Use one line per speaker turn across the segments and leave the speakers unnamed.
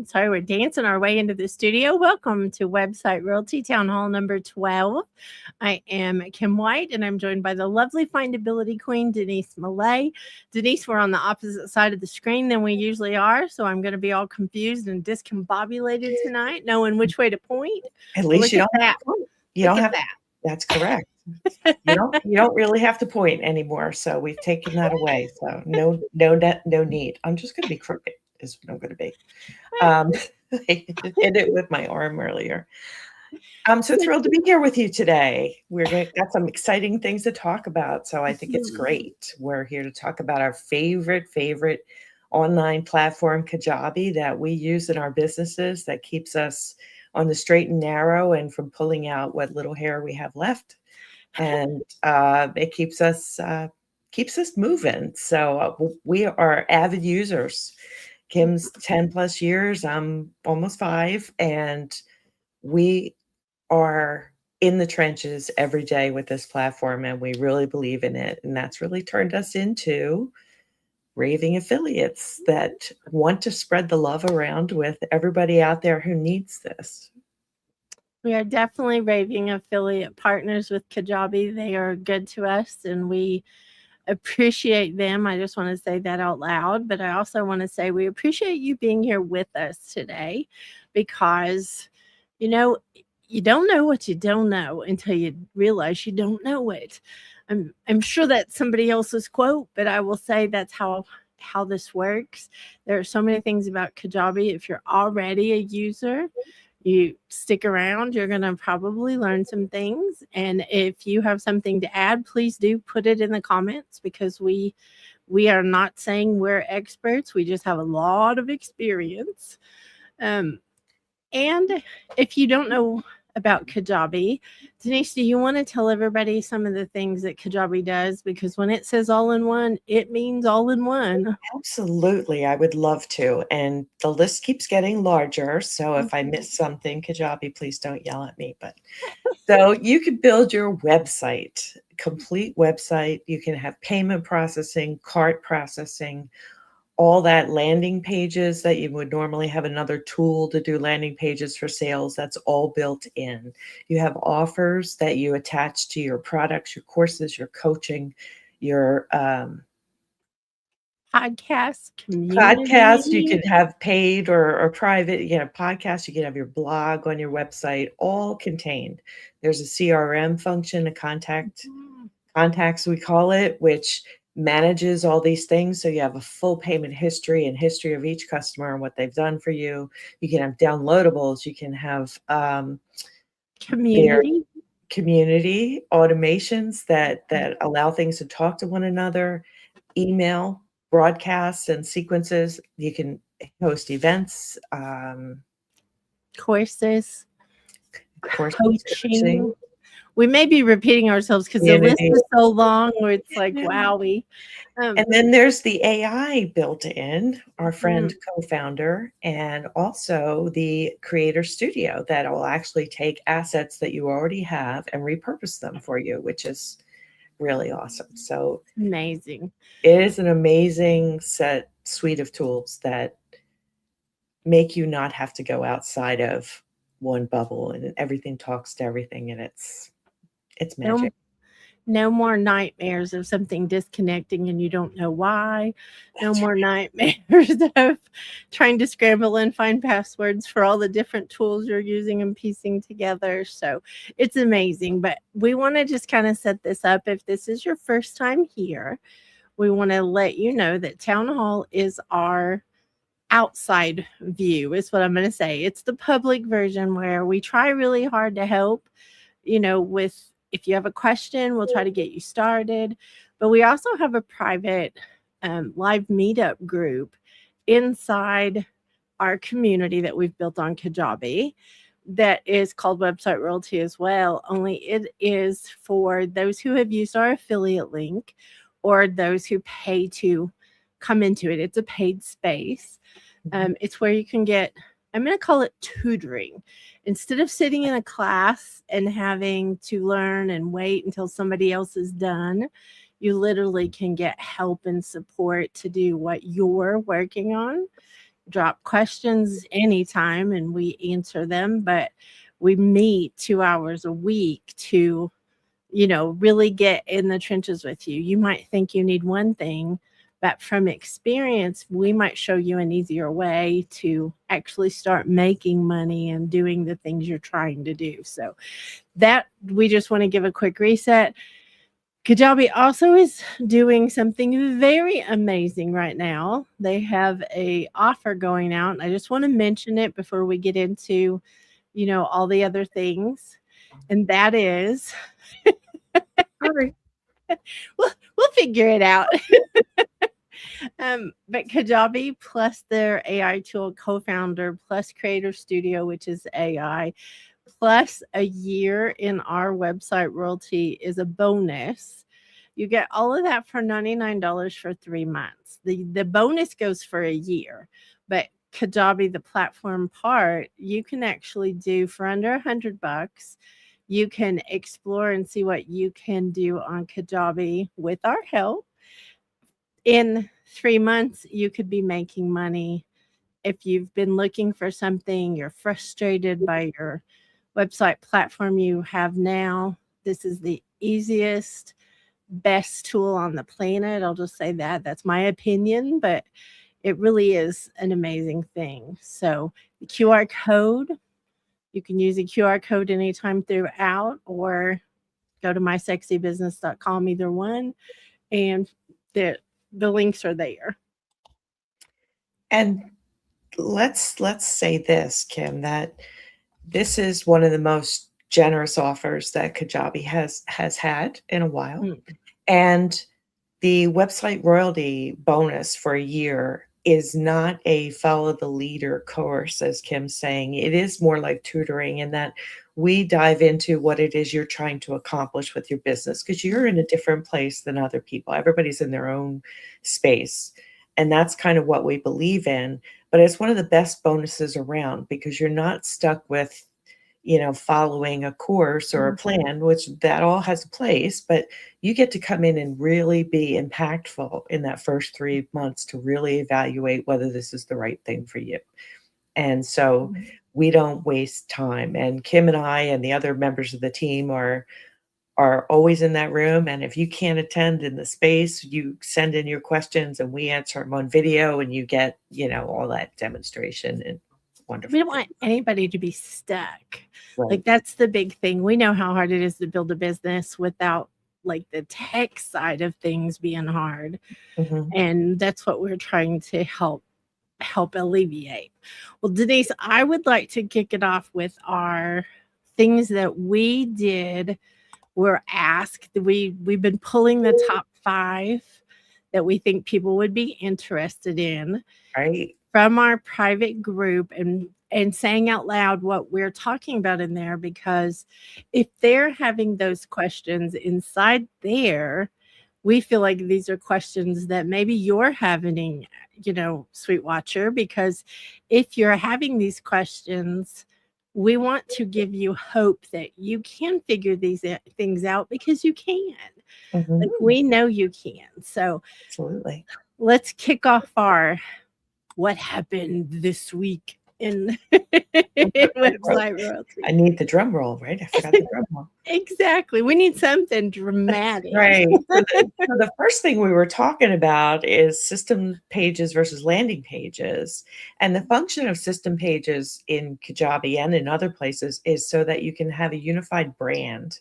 Sorry, we're dancing our way into the studio. Welcome to Website Realty Town Hall number 12. I am Kim White, and I'm joined by the lovely findability queen, Denise Millay. Denise, we're on the opposite side of the screen than we usually are, so I'm going to be all confused and discombobulated tonight, knowing which way to point.
At least
Look at that.
You don't
Look
have
at that.
That's correct. You don't really have to point anymore. So we've taken that away. So no need. I'm just going to be crooked is what I'm going to be. I did it with my arm earlier. I'm so thrilled to be here with you today. Got some exciting things to talk about. So I think it's great. We're here to talk about our favorite online platform, Kajabi, that we use in our businesses that keeps us on the straight and narrow and from pulling out what little hair we have left. And it keeps us moving. So we are avid users. Kim's 10 plus years. I'm almost 5. And we are in the trenches every day with this platform. And we really believe in it. And that's really turned us into raving affiliates that want to spread the love around with everybody out there who needs this.
We are definitely raving affiliate partners with Kajabi. They are good to us and we appreciate them. I just want to say that out loud, but I also want to say we appreciate you being here with us today because, you don't know what you don't know until you realize you don't know it. I'm sure that's somebody else's quote, but I will say that's how this works. There are so many things about Kajabi. If you're already a user, you stick around, you're going to probably learn some things. And if you have something to add, please do put it in the comments because we are not saying we're experts. We just have a lot of experience. And if you don't know about Kajabi, Denise, do you want to tell everybody some of the things that Kajabi does? Because when it says all in one, it means all in one.
Absolutely. I would love to. And the list keeps getting larger. So if I miss something, Kajabi, please don't yell at me. But so you can build your website, complete website. You can have payment processing, cart processing, all that landing pages that you would normally have another tool to do landing pages for sales. That's all built in. You have offers that you attach to your products, your courses, your coaching, your
podcast community.
Podcast, you could have paid or private, podcast, you could have your blog on your website, all contained. There's a CRM function, a contacts we call it, which manages all these things. So you have a full payment history and history of each customer and what they've done for you. You can have downloadables. You can have community automations that allow things to talk to one another, email, broadcasts and sequences. You can host events,
courses, coaching. We may be repeating ourselves because the list is so long where it's like, wowie.
And then there's the AI built in, our friend co-founder, and also the Creator Studio that will actually take assets that you already have and repurpose them for you, which is really awesome. So
amazing.
It is an amazing suite of tools that make you not have to go outside of one bubble, and everything talks to everything, and it's magic.
No more nightmares of something disconnecting and you don't know why. No more nightmares of trying to scramble and find passwords for all the different tools you're using and piecing together. So it's amazing. But we want to just kind of set this up. If this is your first time here, we want to let you know that Town Hall is our outside view, is what I'm going to say. It's the public version where we try really hard to help, with if you have a question, we'll try to get you started. But we also have a private live meetup group inside our community that we've built on Kajabi that is called Website Realty as well. Only it is for those who have used our affiliate link or those who pay to come into it. It's a paid space. It's where you can get, I'm going to call it tutoring. Instead of sitting in a class and having to learn and wait until somebody else is done, you literally can get help and support to do what you're working on. drop questions anytime and we answer them, but we meet 2 hours a week to, really get in the trenches with you. You might think you need one thing, but from experience, we might show you an easier way to actually start making money and doing the things you're trying to do. So that we just want to give a quick reset. Kajabi also is doing something very amazing right now. They have a offer going out, and I just want to mention it before we get into, all the other things. And that is,
Sorry.
we'll figure it out. But Kajabi plus their AI tool co-founder plus Creator Studio, which is AI, plus a year in our website royalty is a bonus. You get all of that for $99 for 3 months. The bonus goes for a year, but Kajabi, the platform part, you can actually do for under $100. You can explore and see what you can do on Kajabi with our help. In 3 months, you could be making money. If you've been looking for something, you're frustrated by your website platform you have now, this is the easiest, best tool on the planet. I'll just say that. That's my opinion, but it really is an amazing thing. So the QR code, you can use a QR code anytime throughout, or go to mysexybusiness.com, either one, and the links are there.
And let's say this, Kim, that this is one of the most generous offers that Kajabi has had in a while. And the website royalty bonus for a year is not a follow the leader course, as Kim's saying. It is more like tutoring, in that we dive into what it is you're trying to accomplish with your business, because you're in a different place than other people. Everybody's in their own space. And that's kind of what we believe in. But it's one of the best bonuses around, because you're not stuck with, following a course or a plan, which that all has a place, but you get to come in and really be impactful in that first 3 months to really evaluate whether this is the right thing for you. And so we don't waste time. And Kim and I and the other members of the team are always in that room. And if you can't attend in the space, you send in your questions and we answer them on video, and you get, all that demonstration. And wonderful.
We don't want anybody to be stuck.
Right.
Like, that's the big thing. We know how hard it is to build a business without like the tech side of things being hard. And that's what we're trying to help alleviate. Well, Denise, I would like to kick it off with our things that we did, were asked. We've been pulling the top 5 that we think people would be interested in,
right,
from our private group, and saying out loud what we're talking about in there, because if they're having those questions inside there, we feel like these are questions that maybe you're having, Sweet Watcher, because if you're having these questions, we want to give you hope that you can figure these things out, because you can. Like, we know you can. So
absolutely.
Let's kick off our what happened this week in website royalty.
I need the drum roll, right? I forgot the drum roll.
Exactly. We need something dramatic.
Right. So the first thing we were talking about is system pages versus landing pages. And the function of system pages in Kajabi and in other places is so that you can have a unified brand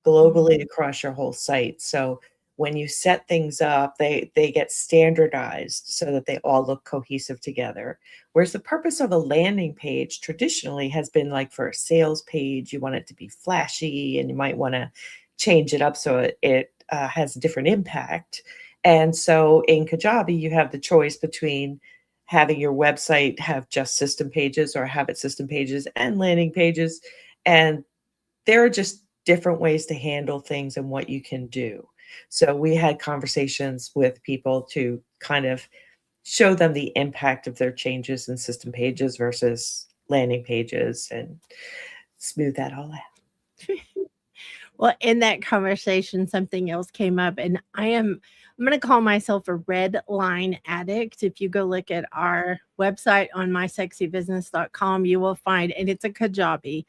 globally across your whole site. So when you set things up, they get standardized so that they all look cohesive together. Whereas the purpose of a landing page traditionally has been like for a sales page, you want it to be flashy, and you might want to change it up so it has a different impact. And so in Kajabi, you have the choice between having your website have just system pages, or have it system pages and landing pages. And there are just different ways to handle things and what you can do. So we had conversations with people to kind of show them the impact of their changes in system pages versus landing pages, and smooth that all out.
Well, in that conversation, something else came up, and I am I'm going to call myself a red line addict. If you go look at our website on mysexybusiness.com, you will find, and it's a Kajabi.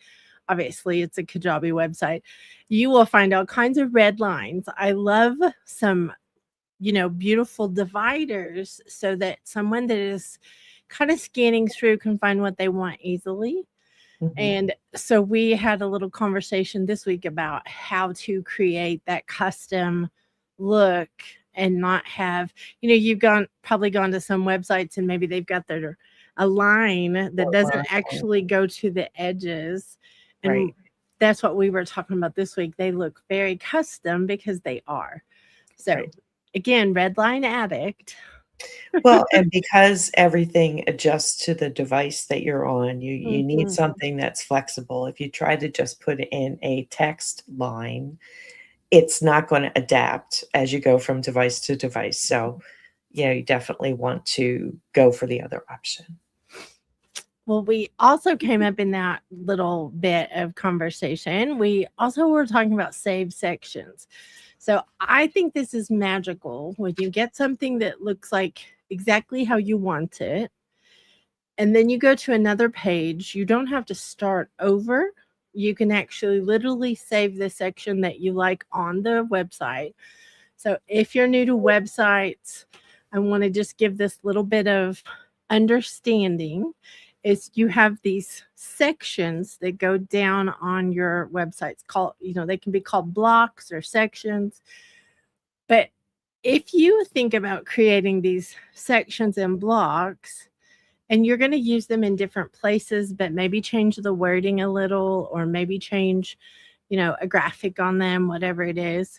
Obviously, it's a Kajabi website. You will find all kinds of red lines. I love some, beautiful dividers so that someone that is kind of scanning through can find what they want easily. And so we had a little conversation this week about how to create that custom look and not have, you've probably gone to some websites and maybe they've got a line that doesn't actually go to the edges. And that's what we were talking about this week. They look very custom because they are. So again, red line addict.
Well, and because everything adjusts to the device that you're on, you need something that's flexible. If you try to just put in a text line, it's not going to adapt as you go from device to device. So, you definitely want to go for the other option.
Well, we also came up in that little bit of conversation. We also were talking about save sections. So I think this is magical when you get something that looks like exactly how you want it, and then you go to another page. You don't have to start over. You can actually literally save the section that you like on the website. So if you're new to websites, I want to just give this little bit of understanding. Is you have these sections that go down on your websites called, they can be called blocks or sections. But if you think about creating these sections and blocks, and you're going to use them in different places, but maybe change the wording a little, or maybe change, a graphic on them, whatever it is,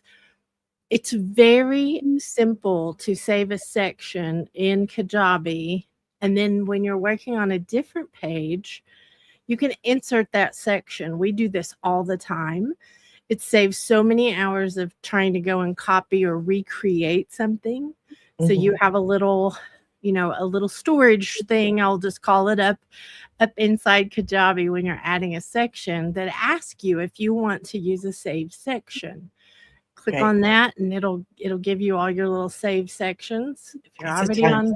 it's very simple to save a section in Kajabi. And then when you're working on a different page, you can insert that section. We do this all the time. It saves so many hours of trying to go and copy or recreate something. So you have a little, a little storage thing, I'll just call it, up inside Kajabi when you're adding a section that asks you if you want to use a saved section. Click on that and it'll give you all your little save sections. If you're already on,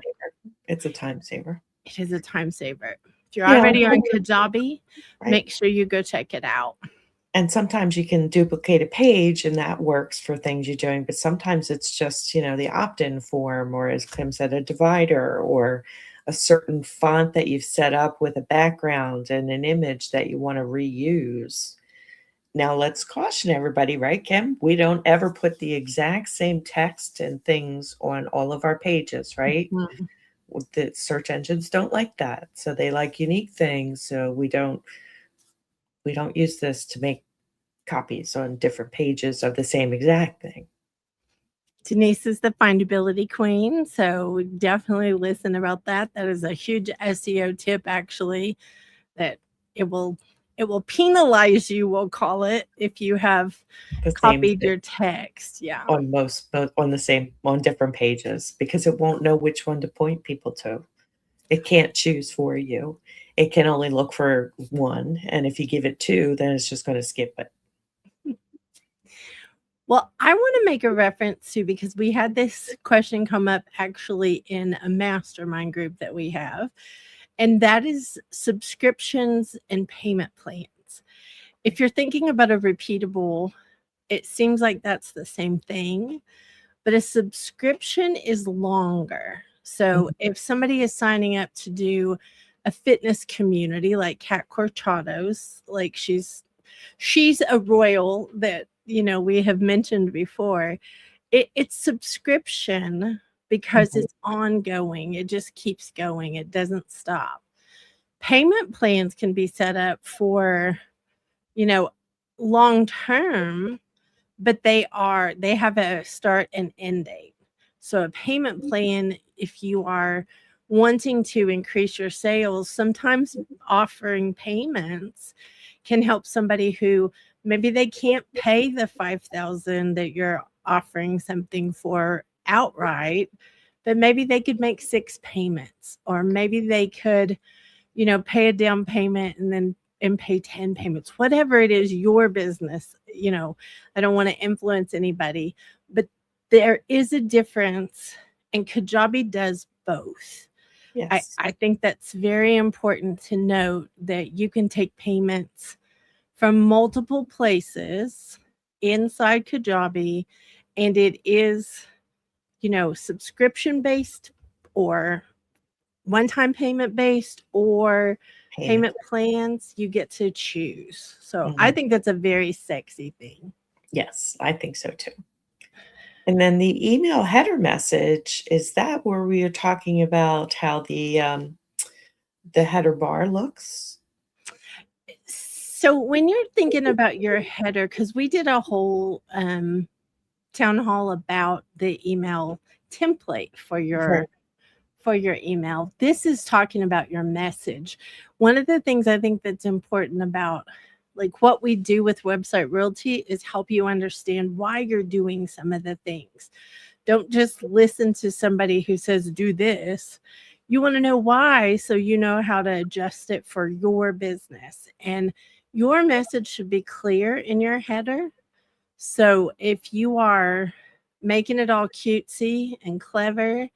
it's a time saver.
It is a time saver. If you're already on Kajabi, make sure you go check it out.
And sometimes you can duplicate a page and that works for things you're doing, but sometimes it's just, the opt-in form, or as Kim said, a divider, or a certain font that you've set up with a background and an image that you want to reuse. Now, let's caution everybody, right, Kim? We don't ever put the exact same text and things on all of our pages, right? The search engines don't like that. So they like unique things. So we don't use this to make copies on different pages of the same exact thing.
Denise is the findability queen, so definitely listen about that. That is a huge SEO tip, actually, that it will penalize you, we'll call it, if you have copied your text. Yeah.
On different pages, because it won't know which one to point people to. It can't choose for you. It can only look for one. And if you give it two, then it's just going to skip it.
Well, I want to make a reference to, because we had this question come up actually in a mastermind group that we have, and that is subscriptions and payment plans. If you're thinking about a repeatable, it seems like that's the same thing, but a subscription is longer. So if somebody is signing up to do a fitness community like Kat Corchados, like she's a royal that, we have mentioned before, it's subscription because it's ongoing. It just keeps going. It doesn't stop. Payment plans can be set up for, long term, but they have a start and end date. So a payment plan, if you are wanting to increase your sales, sometimes offering payments can help somebody who maybe they can't pay the $5,000 that you're offering something for outright, but maybe they could make 6 payments, or maybe they could, pay a down payment and pay 10 payments, whatever it is, your business. I don't want to influence anybody, but there is a difference, and Kajabi does both.
Yes.
I think that's very important to note, that you can take payments from multiple places inside Kajabi, and it is, subscription based, or one-time payment based, or payment plans. You get to choose. So I think that's a very sexy thing.
Yes, I think so too. And then the email header message, is that where we are talking about how the header bar looks?
So when you're thinking about your header, because we did a whole town hall about the email template for your email. This is talking about your message. One of the things I think that's important about like what we do with Website Royalty is help you understand why you're doing some of the things. Don't just listen to somebody who says do this. You want to know why, so you know how to adjust it for your business. And your message should be clear in your header. So if you are making it all cutesy and clever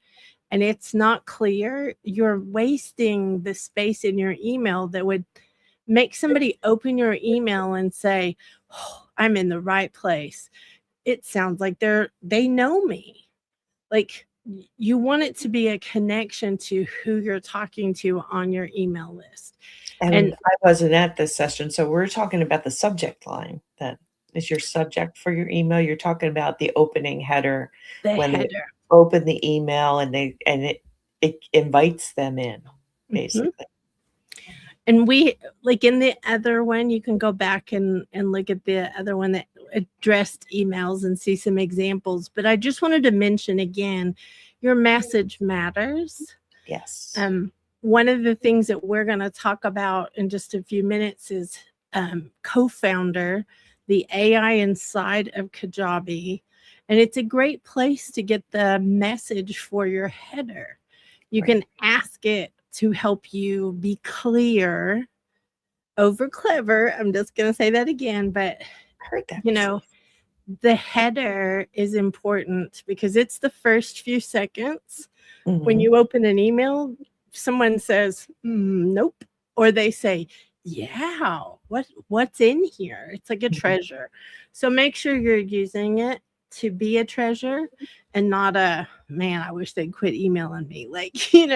and it's not clear, you're wasting the space in your email that would make somebody open your email and say, oh, I'm in the right place. It sounds like they know me. Like, you want it to be a connection to who you're talking to on your email list.
And I wasn't at this session, so we're talking about the subject line that is your subject for your email. You're talking about the opening header when they open the email and it invites them in, basically.
And we, like in the other one, you can go back and look at the other one that addressed emails and see some examples. But I just wanted to mention again, your message matters.
Yes.
One of the things that we're going to talk about in just a few minutes is Co-Founder, the AI inside of Kajabi. And it's a great place to get the message for your header. You can ask it to help you be clear over clever. I'm just going to say that again, but
I heard that.
The header is important because it's the first few seconds. When you open an email, someone says, nope, or they say, yeah, what's in here? It's like a treasure. So make sure you're using it to be a treasure and not a, man, I wish they'd quit emailing me. Like, you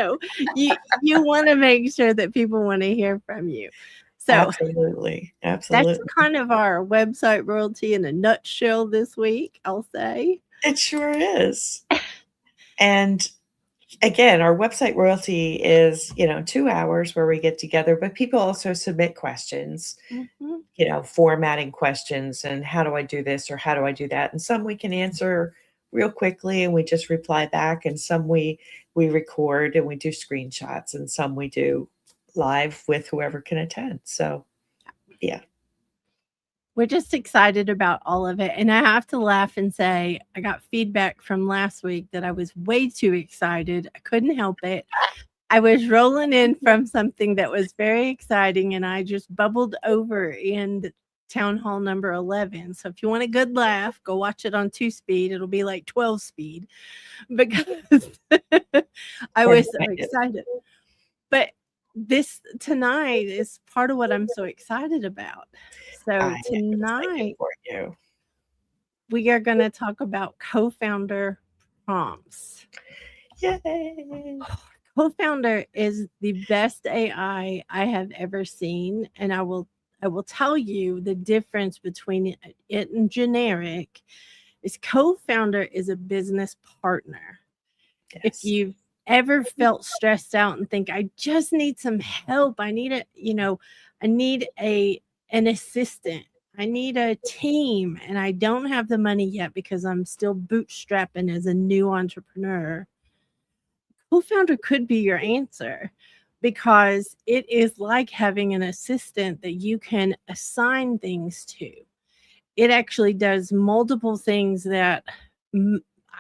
want to make sure that people want to hear from you. So
absolutely.
That's kind of our Website Royalty in a nutshell this week, I'll say.
It sure is. And again, our Website Royalty is, 2 hours where we get together, but people also submit questions, formatting questions, and how do I do this or how do I do that? And some we can answer real quickly and we just reply back, and some we record and we do screenshots, and some we do live with whoever can attend. So, yeah.
We're just excited about all of it. And I have to laugh and say, I got feedback from last week that I was way too excited. I couldn't help it. I was rolling in from something that was very exciting, and I just bubbled over in Town Hall number 11. So if you want a good laugh, go watch it on 2-speed. It'll be like 12 speed because I was so excited. But this tonight is part of what I'm so excited about. So tonight we are going to talk about Co-Founder prompts.
Yay!
Co-Founder is the best AI I have ever seen, and I will tell you the difference between it and generic is Co-Founder is a business partner. Yes. If you've ever felt stressed out and think, I just need some help, I need an assistant, I need a team, and I don't have the money yet because I'm still bootstrapping as a new entrepreneur, Co-Founder could be your answer, because it is like having an assistant that you can assign things to. It actually does multiple things that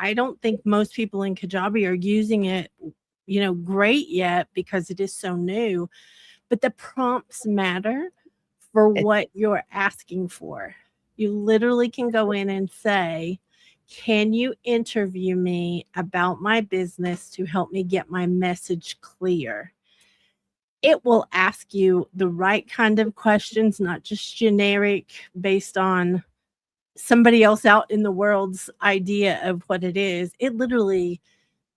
I don't think most people in Kajabi are using it, great yet, because it is so new. But the prompts matter for what you're asking for. You literally can go in and say, can you interview me about my business to help me get my message clear? It will ask you the right kind of questions, not just generic based on somebody else out in the world's idea of what it is. It literally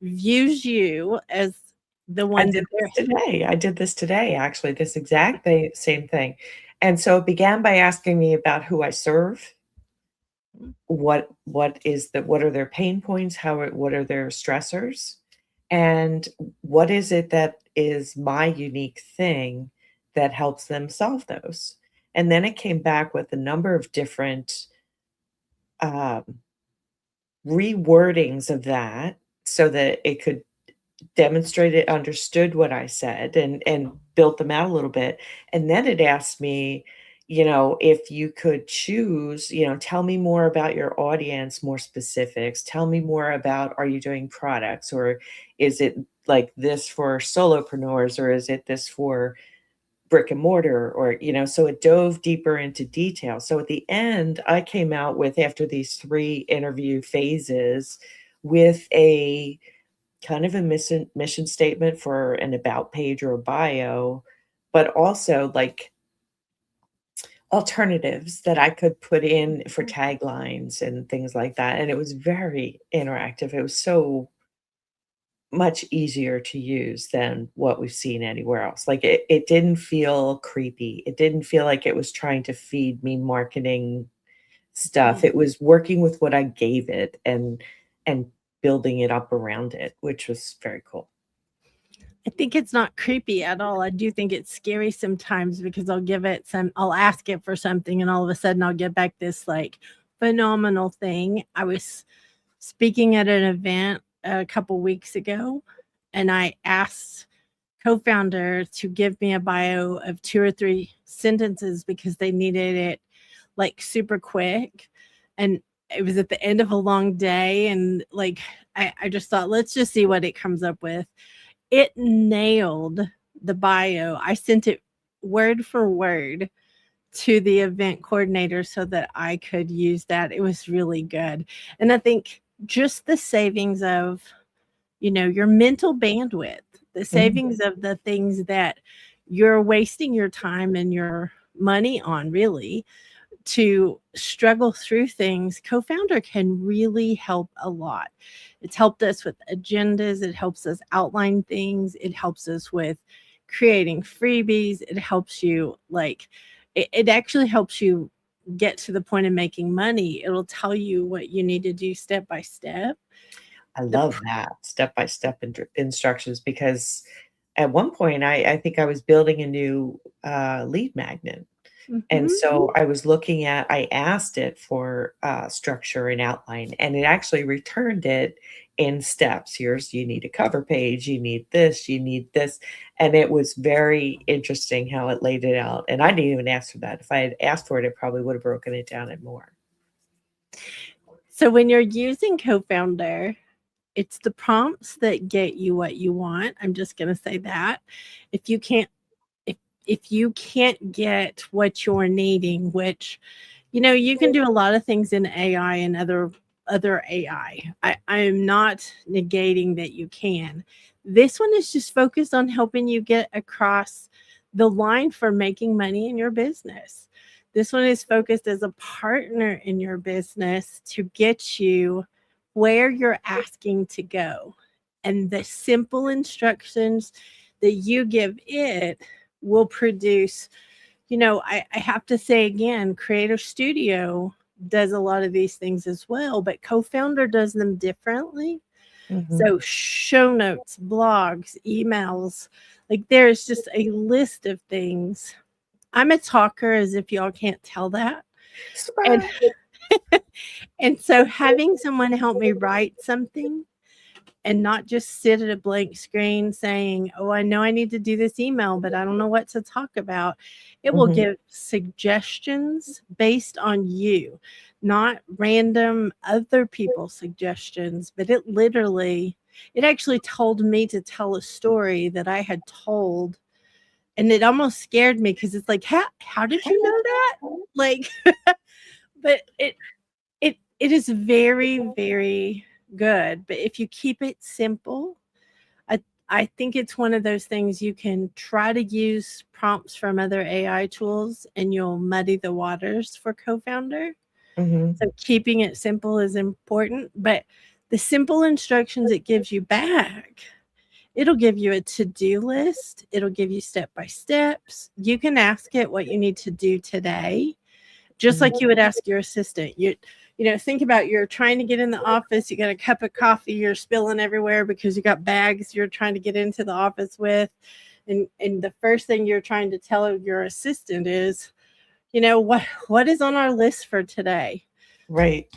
views you as the
I
one
did
that they're
this today. I did this today, actually, this exact same thing. And so it began by asking me about who I serve, what are their pain points, what are their stressors, and what is it that is my unique thing that helps them solve those. And then it came back with a number of different um, rewordings of that so that it could demonstrate it understood what I said and built them out a little bit. And then it asked me, if you could choose, tell me more about your audience, more specifics. Tell me more about, are you doing products, or is it like this for solopreneurs, or is it this for brick and mortar, or so it dove deeper into detail. So at the end, I came out with, after these 3 interview phases, with a kind of a mission statement for an about page or a bio, but also like alternatives that I could put in for taglines and things like that. And it was very interactive. It was so much easier to use than what we've seen anywhere else. Like it didn't feel creepy. It didn't feel like it was trying to feed me marketing stuff. It was working with what I gave it and building it up around it, which was very cool.
I think it's not creepy at all. I do think it's scary sometimes because I'll ask it for something and all of a sudden I'll get back this like phenomenal thing. I was speaking at an event a couple weeks ago and I asked co-founder to give me a bio of 2 or 3 sentences because they needed it like super quick. And it was at the end of a long day. And like, I just thought, let's just see what it comes up with. It nailed the bio. I sent it word for word to the event coordinator so that I could use that. It was really good. And I think just the savings of, your mental bandwidth, the savings of the things that you're wasting your time and your money on, really, to struggle through things, co-founder can really help a lot. It's helped us with agendas. It helps us outline things. It helps us with creating freebies. It helps you it actually helps you get to the point of making money. It'll tell you what you need to do step by step.
I love that step-by-step instructions, because at one point I think I was building a new lead magnet. And so I asked it for structure and outline, and it actually returned it in steps. You need a cover page, you need this, you need this. And it was very interesting how it laid it out. And I didn't even ask for that. If I had asked for it, it probably would have broken it down and more.
So when you're using co-founder, it's the prompts that get you what you want. I'm just going to say that. If you can't get what you're needing, which you can do a lot of things in AI and other AI. I am not negating that you can. This one is just focused on helping you get across the line for making money in your business. This one is focused as a partner in your business to get you where you're asking to go. And the simple instructions that you give it will produce, I have to say again, Creator Studio does a lot of these things as well, but co-founder does them differently. So show notes, blogs, emails, like there's just a list of things. I'm a talker, as if y'all can't tell that. And, and so having someone help me write something and not just sit at a blank screen saying, oh, I know I need to do this email, but I don't know what to talk about. It will give suggestions based on you, not random other people's suggestions, but it actually told me to tell a story that I had told. And it almost scared me because it's like, how did you know that? Like, but it is very, very good. But if you keep it simple, I think it's one of those things you can try to use prompts from other AI tools and you'll muddy the waters for Co-Founder.
Mhm.
So keeping it simple is important, but the simple instructions it gives you back, it'll give you a to-do list. It'll give you step-by-steps. You can ask it what you need to do today, just
Mhm.
like you would ask your assistant. Think about you're trying to get in the office, you got a cup of coffee, you're spilling everywhere because you got bags you're trying to get into the office with. And the first thing you're trying to tell your assistant is, what is on our list for today?
Right.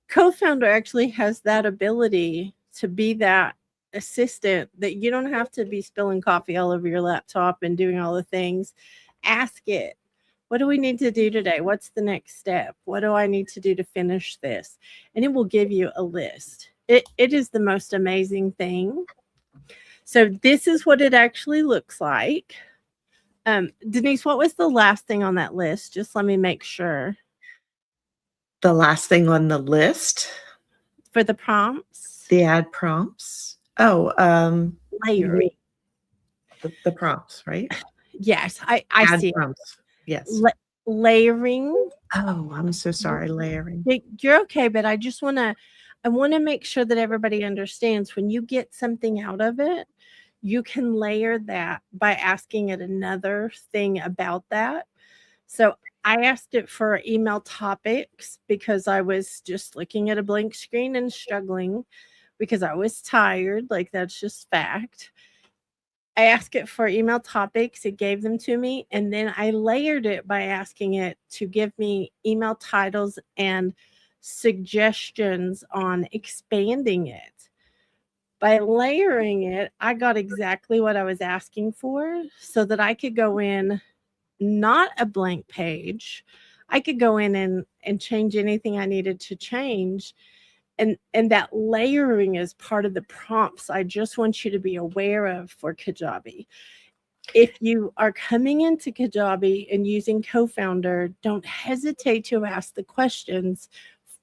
Co-Founder actually has that ability to be that assistant that you don't have to be spilling coffee all over your laptop and doing all the things. Ask it, what do we need to do today? What's the next step? What do I need to do to finish this? And it will give you a list. It is the most amazing thing. So this is what it actually looks like. Denise, what was the last thing on that list? Just let me make sure.
The last thing on the list,
For the prompts,
the ad prompts. Oh, you
layering.
mean the prompts, right?
Yes, I
Ad
see it.
prompts. Yes.
Layering.
Oh, I'm so sorry, layering.
You're okay, but I want to make sure that everybody understands when you get something out of it, you can layer that by asking it another thing about that. So I asked it for email topics because I was just looking at a blank screen and struggling because I was tired. Like, that's just fact. I asked it for email topics. It gave them to me. And then I layered it by asking it to give me email titles and suggestions on expanding it. By layering it, I got exactly what I was asking for so that I could go in, not a blank page. I could go in and change anything I needed to change. And that layering is part of the prompts I just want you to be aware of for Kajabi. If you are coming into Kajabi and using Co-Founder, don't hesitate to ask the questions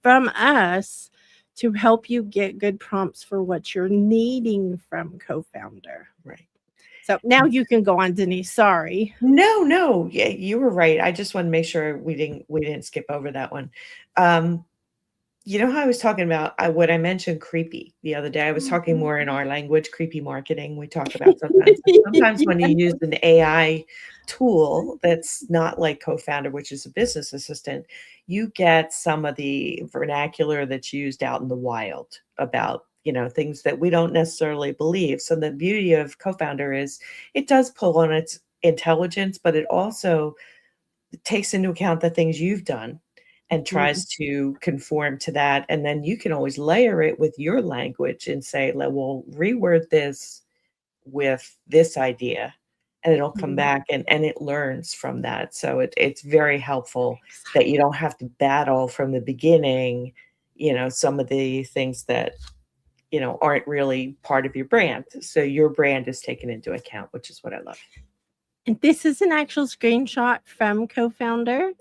from us to help you get good prompts for what you're needing from Co-Founder.
Right.
So now you can go on, Denise. Sorry.
No. Yeah, you were right. I just want to make sure we didn't skip over that one. You know how I was talking about when I mentioned creepy the other day, I was talking more in our language, creepy marketing. We talk about sometimes when you use an AI tool that's not like Co-Founder, which is a business assistant, you get some of the vernacular that's used out in the wild about, things that we don't necessarily believe. So the beauty of Co-Founder is it does pull on its intelligence, but it also takes into account the things you've done and tries to conform to that. And then you can always layer it with your language and say, well, reword this with this idea, and it'll come back and it learns from that. So it's very helpful that you don't have to battle from the beginning, some of the things that, aren't really part of your brand. So your brand is taken into account, which is what I love.
And this is an actual screenshot from Co-Founder.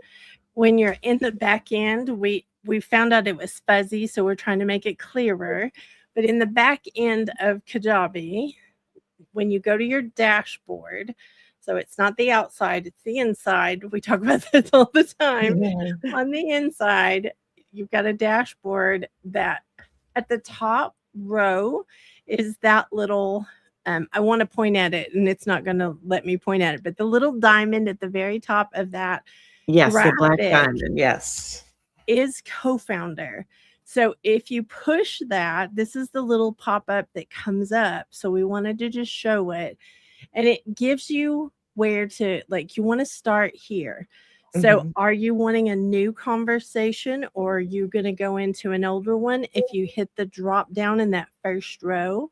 When you're in the back end, we found out it was fuzzy, so we're trying to make it clearer. But in the back end of Kajabi, when you go to your dashboard, so it's not the outside, it's the inside. We talk about this all the time.
Yeah.
On the inside, you've got a dashboard that at the top row is that little, I want to point at it and it's not going to let me point at it, but the little diamond at the very top of that
Yes, the black
graphic
diamond. Yes.
is Co-Founder. So if you push that, this is the little pop-up that comes up. So we wanted to just show it. And it gives you where to, you want to start here. So are you wanting a new conversation or are you going to go into an older one? If you hit the drop down in that first row,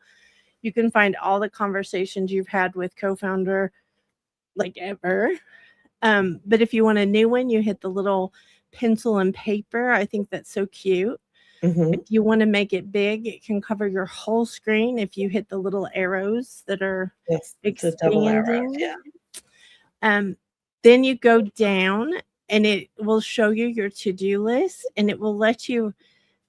you can find all the conversations you've had with Co-Founder ever. But if you want a new one, you hit the little pencil and paper. I think that's so cute. If you want to make it big, it can cover your whole screen if you hit the little arrows that are expanding. Then you go down and it will show you your to-do list and it will let you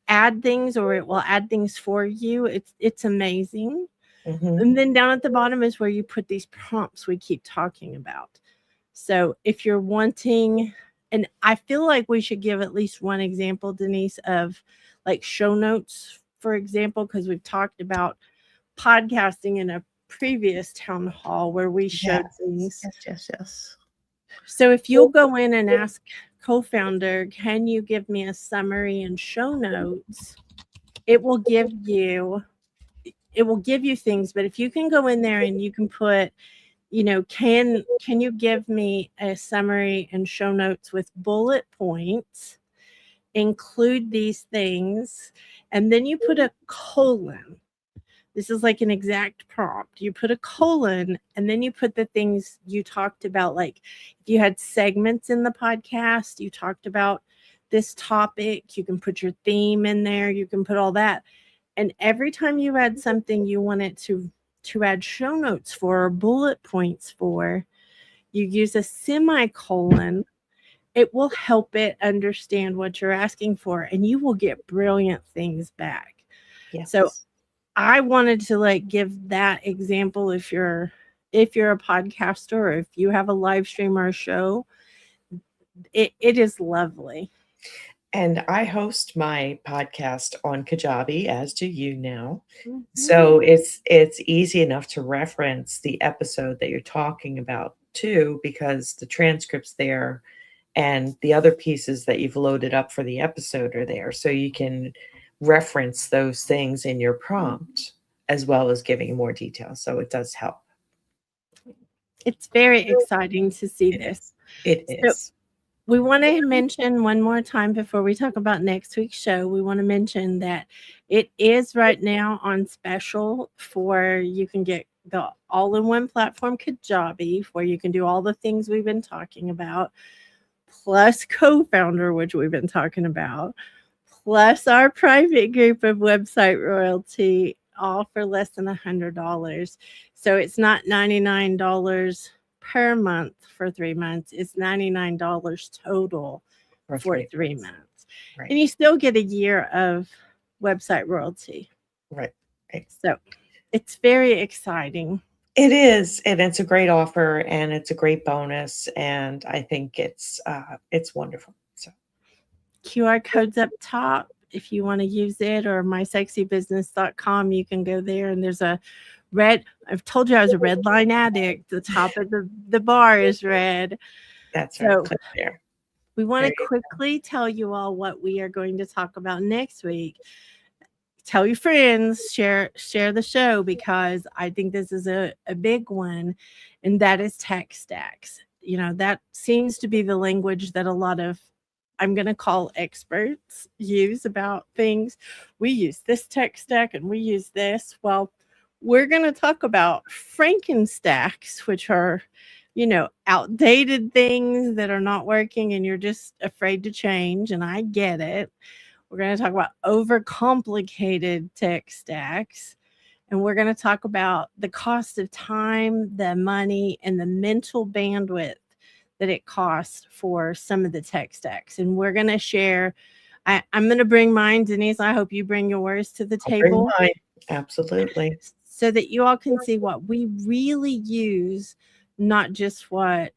add things or it will add things for you. It's amazing.
Mhm.
And then down at the bottom is where you put these prompts we keep talking about. So if you're wanting, and I feel like we should give at least one example, Denise, of like show notes, for example, because we've talked about podcasting in a previous town hall where we showed
Yes.
things.
Yes.
So if you'll go in and ask co-founder, can you give me a summary and show notes? It will give you things, but if you can go in there and you can put, can you give me a summary and show notes with bullet points, include these things, and then you put a colon. This is like an exact prompt. You put a colon and then you put the things you talked about. Like if you had segments in the podcast, you talked about this topic, you can put your theme in there, you can put all that. And every time you add something you want it to add show notes for or bullet points for, you use a semicolon. It will help it understand what you're asking for, and you will get brilliant things back.
Yes.
So I wanted to like give that example if you're a podcaster or if you have a live stream or a show. It is lovely.
And I host my podcast on Kajabi, as do you now.
Mhm.
So it's easy enough to reference the episode that you're talking about too, because the transcript's there and the other pieces that you've loaded up for the episode are there. So you can reference those things in your prompt as well as giving more details. So it does help.
It's very exciting to see
It
this.
is. It
So
is.
we want to mention one more time before we talk about next week's show. We want to mention that it is right now on special for you can get the all-in-one platform Kajabi, where you can do all the things we've been talking about, plus co-founder, which we've been talking about, plus our private group of Website Royalty, all for less than $100. So it's not $99 per month for 3 months. It's $99 total for 3 months.
Right.
And you still get a year of Website Royalty.
Right.
So it's very exciting.
It is, and it's a great offer, and it's a great bonus, and I think it's wonderful. So
QR codes up top if you want to use it, or mysexybusiness.com. You can go there, and there's a red. I've told you I was a red line addict. The top of the bar is red.
that's
So
right. Click there.
we want
There
to
you
quickly tell you all what we are going to talk about next week. Tell your friends, share the show, because I think this is a big one, and that is tech stacks. That seems to be the language that a lot of, I'm going to call experts, use about things. We use this tech stack and we use this. Well, we're going to talk about Frankenstacks, which are, outdated things that are not working and you're just afraid to change. And I get it. We're going to talk about overcomplicated tech stacks. And we're going to talk about the cost of time, the money, and the mental bandwidth that it costs for some of the tech stacks. And we're going to share. I'm going to bring mine, Denise. I hope you bring yours to the table.
Bring mine. Absolutely.
So that you all can see what we really use, not just what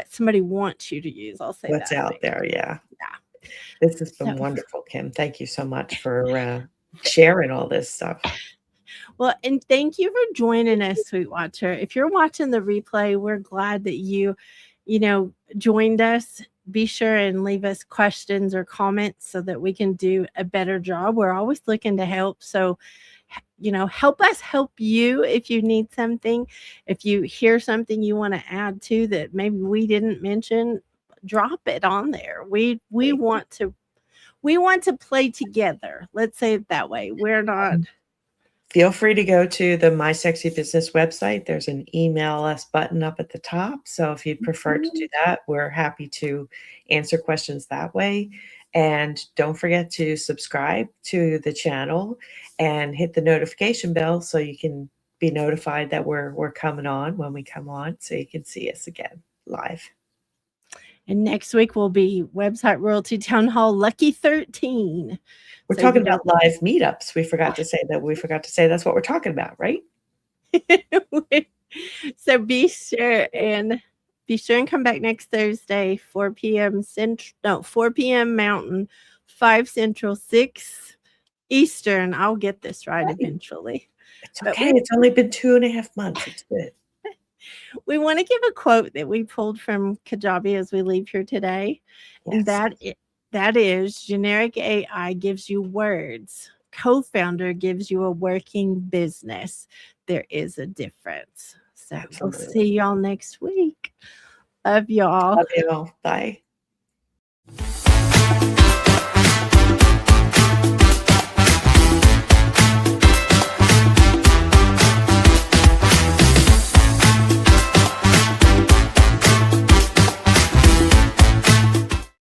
somebody wants you to use. I'll say
what's
that
out
way.
there. Yeah.
Yeah.
This has been wonderful, Kim. Thank you so much for sharing all this stuff.
Well, and thank you for joining us, Sweet Watcher. If you're watching the replay, we're glad that you joined us. Be sure and leave us questions or comments so that we can do a better job. We're always looking to help. So, help us help you if you need something. If you hear something you want to add to that maybe we didn't mention, drop it on there. We want to play together. Let's say it that way. We're not.
Feel free to go to the My Sexy Business website. There's an email us button up at the top. So if you'd prefer to do that, we're happy to answer questions that way. And don't forget to subscribe to the channel and hit the notification bell so you can be notified that we're coming on when we come on, so you can see us again live.
And next week will be Website Royalty Town Hall Lucky 13.
We're
So
talking
you
about live meetups. We forgot to say that. We forgot to say that's what we're talking about, right?
So be sure and come back next Thursday, 4 p.m. 4 p.m. Mountain, 5 Central, 6 Eastern. I'll get this right eventually.
It's
But
okay. It's only been 2.5 months. It's good.
we want to give a quote that we pulled from Kajabi as we leave here today. And
Yes.
that is generic AI gives you words. Co-founder gives you a working business. There is a difference. So we'll
Absolutely.
see y'all next week. Love y'all.
Love you all. Bye.